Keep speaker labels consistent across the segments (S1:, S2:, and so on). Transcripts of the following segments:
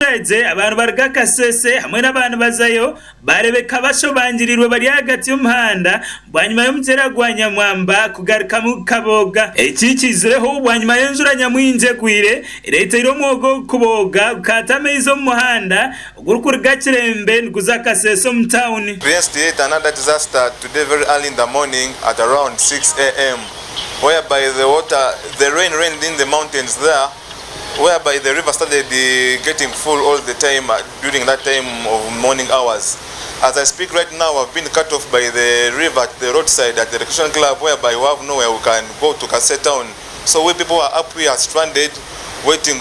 S1: abaturage abantu barga Kasese hamwe n'abantu bazayo barebeka bashobangirirwe bari hagati y'umuhanda bwanyuma y'Omugyera gwa Nyamwamba kugarukamu kubooga ikikizireho bwanyuma y'enjura nyamwinje gwire leta iromwogo kubooga ukatame izo mu muhanda ugurukurga kirembe nguza Kasese mu town.
S2: Created another disaster today very early in the morning at around 6 a.m. whereby the rain rained in the mountains there, whereby the river started getting full all the time during that time of morning hours. As I speak right now, I've been cut off by the river at the roadside at the recreation club, whereby we have nowhere we can go to Kasese town. So we people are up here stranded, waiting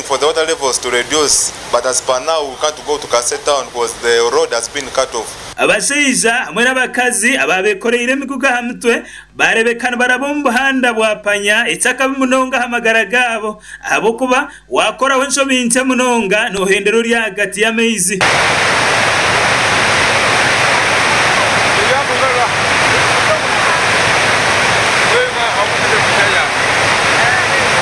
S2: for the water levels to reduce. But as per now, we can't go to Kasese town because the road has been cut off.
S1: Abashiza hamwe n'abakazi ababekoreye imiguga hamutwe barebekana barabombuhanda bwapanya itaka bimunonga hamagara gabo abo kuba wakora wensho bince munonga no hendero rya hagati y'amezi.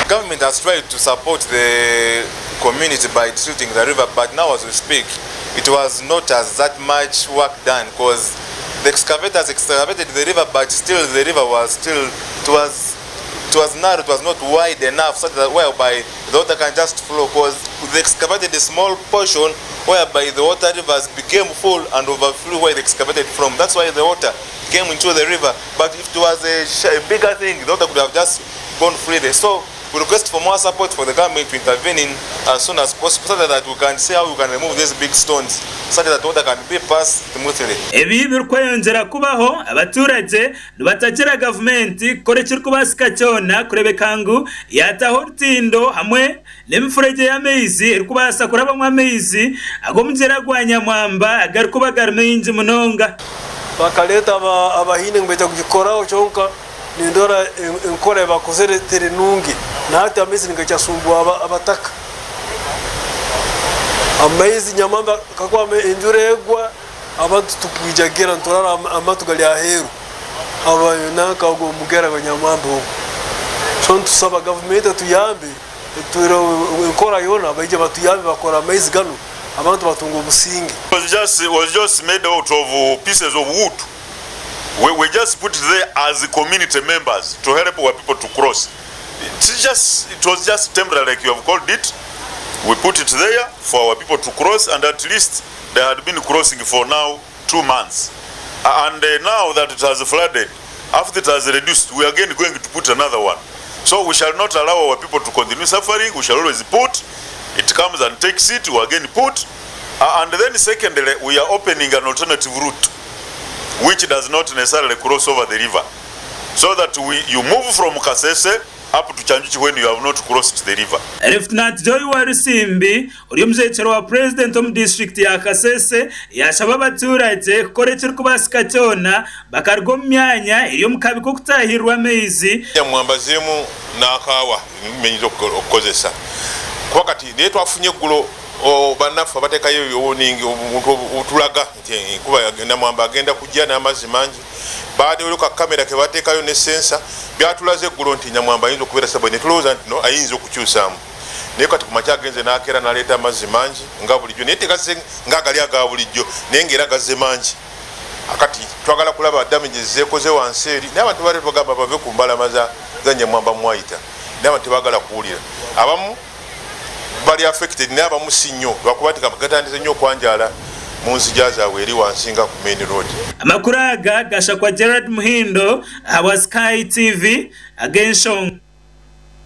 S2: Government has tried to support the community by treating the river, but now as we speak, it was not as that much work done because the excavators excavated the river, but still the river was it was narrow, it was not wide enough so that whereby the water can just flow, because they excavated a small portion whereby the water rivers became full and overflew where they excavated from. That's why the water came into the river. But if it was a bigger thing, the water could have just gone freely. So we request for more support for the government to intervene in as soon as possible so that we can see how we can remove these big stones so that water can be passed smoothly.
S1: Ebi birkweyongera kubaho abaturage batakira government korekera kubasika cyona kurebekangu yataho rutindo hamwe n'imfurege y'amezi irikubasa kurabamwa amezi Omugyera gwa Nyamwamba agarukuba garmenje munonga
S3: bakaleta abahine ngbeja kugikoraho cyonka nindora inkora bakozere terenungi na hata amezi ngachasumbwa abataka amezi Nyamwamba kakwa enjuregwa abantu tukwijagera ntorara amatu gali aheru abayona kago Omugyera gwa Nyamwamba so tusaba government tuyambe turo inkora yona baije batuyambe bakora amezi gano abantu batunga obusinge.
S4: was just made out of pieces of wood. We just put it there as community members to help our people to cross. It was just temporary, like you have called it. We put it there for our people to cross, and at least they had been crossing for now 2 months. And now that it has flooded, after it has reduced, we are again going to put another one. So we shall not allow our people to continue suffering. We shall always put. It comes and takes it, we again put. And then secondly, we are opening an alternative route, which does not necessarily cross over the river, so that you move from Kasese up to Chanjuchi when you have not crossed the river.
S1: Lieutenant Joy Warusimbi uri muzecero wa president of district ya Kasese yashaba abaturage korekera kubasika cyona bakargo myanya iriyo mukabiko kutahirwa amezi
S5: Nyamwamba zemu nakawa menyizo okukozesa kwakati ne twafunye gulo banafu batekayo yoningi omuntu utulaga kuba Nyamwamba agenda kujja n'amazzi mangi baade oluka kamera ke batekayo ne sensor byatulaze gulo nti Nyamwamba ayinza okubeera sabwe ne tulowooza nti no ayinza okukyusaamu naye kati ku makya agenze n'akeera n'aleeta amazzi mangi nga bulijjo naye tegazze ng'agali aga bulijjo naye ng'era gazze mangi akati twagala kulaba damages zeekoze wansi eri naye abantu bali bagamba bave ku mbalama za Nyamwamba mwayita naye abantu tebagala kuwulira abamu bali affected naye abamu si nnyo lwakuba gatandise nnyo okwanjala mu nsija zaabwe eri wansinga ku main road.
S1: Amakuru aga gashakwa Gerard Muhindo, Sky TV, Agensho.